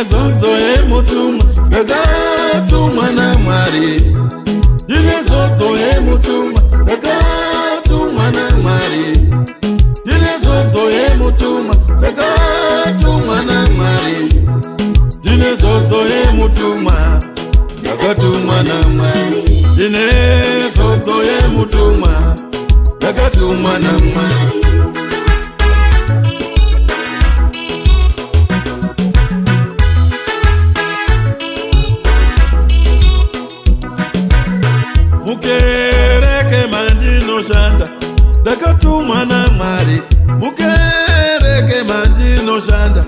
Zozoe mutuma ndakatumwa naMwari. Ndine zozoe mutuma ndakatumwa naMwari. Ndine zozoe mutuma ndakatumwa naMwari. Ndine zozoe mutuma ndakatumwa naMwari. Ndine zozoe mutuma ndakatumwa naMwari. Mukereke mandinoshanda ndakatumwa naMwari. Mukereke mandinoshanda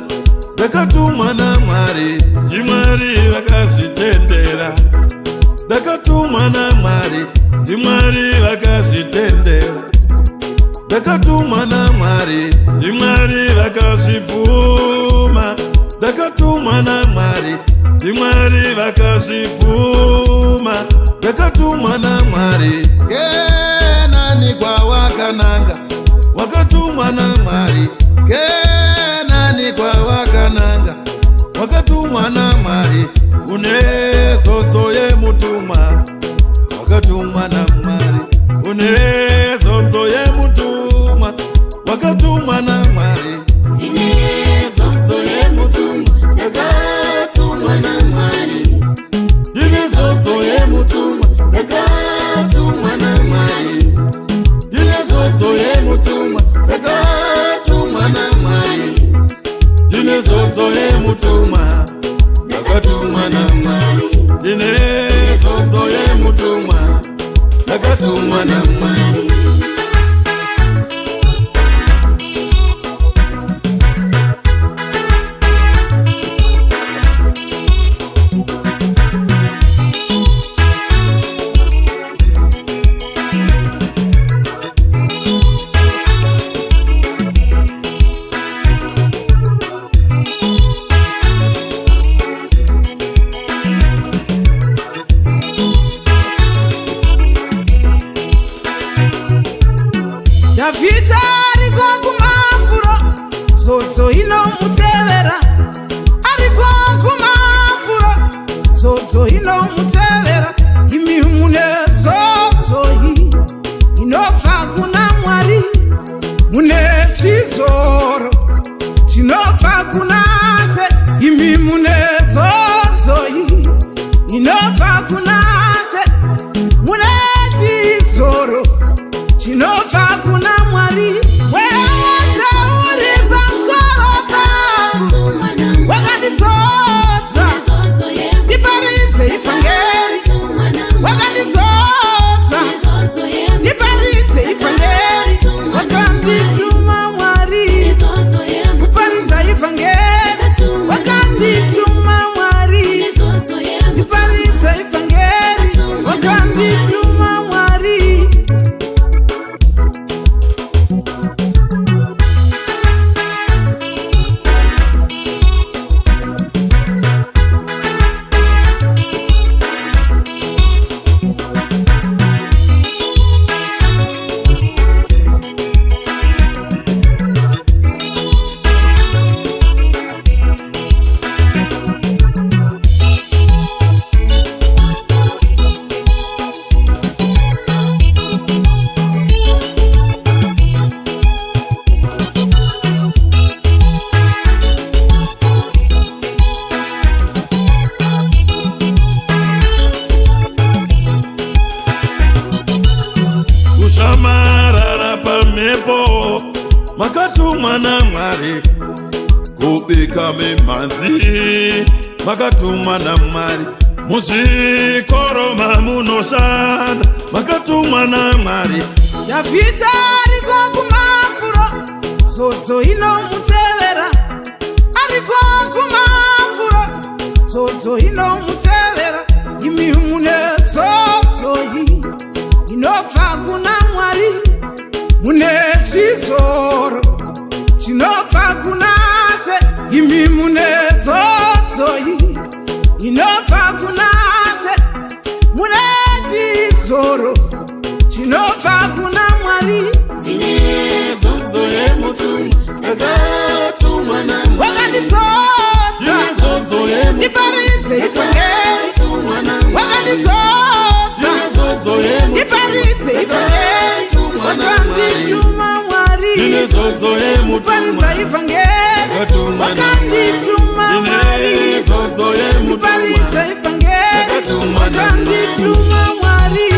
ndakatumwa naMwari. NdiMwari vakazvitendera ndakatumwa naMwari. NdiMwari vakazvitendera ndakatumwa naMwari. NdiMwari vakazvibvuma ndakatumwa naMwari. NdiMwari vakazvibvuma ndakatumwa naMwari. Kenani kwawakananga wakatumwa naMwari. Kenani kwawakananga wakatumwa naMwari. Une zodzo yemutumwa wakatumwa naMwari. Une zodzo yemutumwa wakatumwa naMwari. Ndine zodzo yemutumwa ndakatumwa naMwari. Ndine zodzo yemutumwa ndakatumwa naMwari. Ndine zodzo yemutumwa ndakatumwa naMwari. Ndine zodzo yemutumwa ndakatumwa naMwari. Ndine zodzo yemutumwa ndakatumwa naMwari. Davhidhi ariko kumafuro, zodzo inomutevera. Ariko kumafuro, zodzo inomutevera. Imi mune zodzo iyi inobva kuna Mwari. Mune chizoro chinobva kuna She. Imi mune zodzo iyi inobva kuna She. Mune chizoro chinobva kuna Mwari. Wewe uri pamusoro pangu wakandizodza ndiparidze ivhangeri. Wakandizodza ndiparidze ivhangeri. Wakandituma Mwari kuparidza ivhangeri. Wakandituma Mwari kuparidza ivhangeri. Wakandituma Mwari. Kushamarara pamhepo makatumwa naMwari. Kubika mimhanzi makatumwa naMwari. Muzvikoro mamunoshanda makatumwa naMwari. Davhidhi ariko kumafuro, zodzo inomutevera. Ariko kumafuro, zodzo inomutevera. Imi mune zodzo iyi inobva kuna Mwari. Mune chizoro chinobva kuna She. Imi mune zodzo iyi inobva kuna She. ndiparidze ivhangeri Ndakatumwa naMwari. wakandizodza Zodzo yemutumwa. ndiparidze ivhangeri Ndakatumwa naMwari. wakandituma Mwari Ndine zodzo yemutumwa. kuparidza ivhangeri Ndakatumwa wakandituma Mwari Ndine zodzo yemutumwa. kuparidza ivhangeri Ndakatumwa wakandituma Mwari.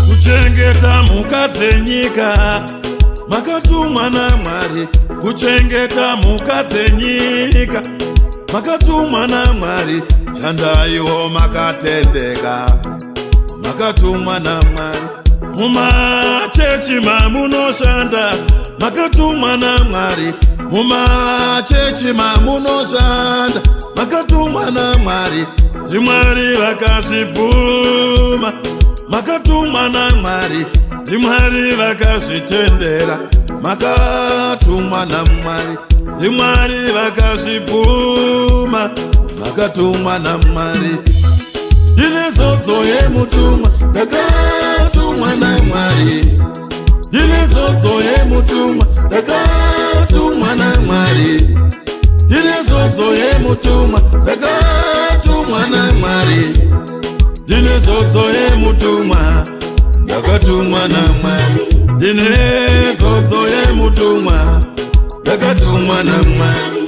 kuchengeta mhuka dzenyika makatumwa naMwari. Kuchengeta mhuka dzenyika makatumwa naMwari. Shandaiwo makatendeka, makatumwa naMwari. Mumachechi mamunoshanda makatumwa naMwari. Mumachechi mamunoshanda makatumwa naMwari. NdiMwari vakazvibvuma makatumwa naMwari. NdiMwari vakazvitendera makatumwa naMwari. NdiMwari vakazvibvuma makatumwa naMwari. Ndine zodzo yemutumwa. Ndakatumwa naMwari. Ndine zodzo yemutumwa. Ndakatumwa naMwari. Ndine zodzo yemutumwa. Ndakatumwa naMwari. Ndine zodzo yemutumwa. Ndakatumwa naMwari. Ndine zodzo yemutumwa. Ndakatumwa naMwari.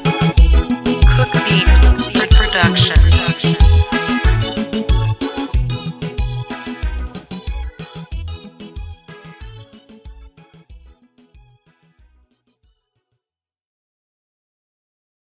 Cook Beats Production.